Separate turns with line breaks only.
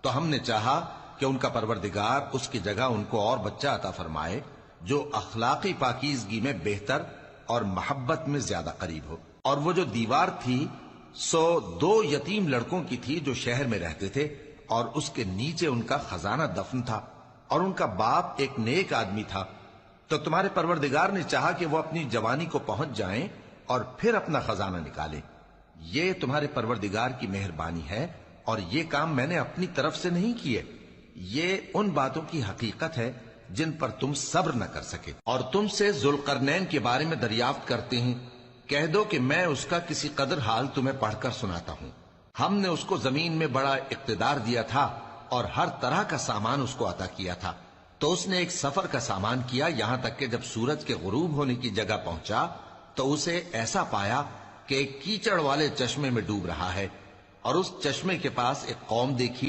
تو ہم نے چاہا کہ ان کا پروردگار اس کی جگہ ان کو اور بچہ عطا فرمائے جو اخلاقی پاکیزگی میں بہتر اور محبت میں زیادہ قریب ہو۔ اور وہ جو دیوار تھی سو 2 یتیم لڑکوں کی تھی جو شہر میں رہتے تھے، اور اس کے نیچے ان کا خزانہ دفن تھا، اور ان کا باپ ایک نیک آدمی تھا۔ تو تمہارے پروردگار نے چاہا کہ وہ اپنی جوانی کو پہنچ جائیں اور پھر اپنا خزانہ نکالیں۔ یہ تمہارے پروردگار کی مہربانی ہے، اور یہ کام میں نے اپنی طرف سے نہیں کیے، یہ ان باتوں کی حقیقت ہے جن پر تم صبر نہ کر سکے۔ اور تم سے ذوالقرنین کے بارے میں دریافت کرتے ہیں، کہہ دو کہ میں اس کا کسی قدر حال تمہیں پڑھ کر سناتا ہوں۔ ہم نے اس کو زمین میں بڑا اقتدار دیا تھا اور ہر طرح کا سامان اس کو عطا کیا تھا، تو اس نے ایک سفر کا سامان کیا، یہاں تک کہ جب سورج کے غروب ہونے کی جگہ پہنچا تو اسے ایسا پایا کہ ایک کیچڑ والے چشمے میں ڈوب رہا ہے، اور اس چشمے کے پاس ایک قوم دیکھی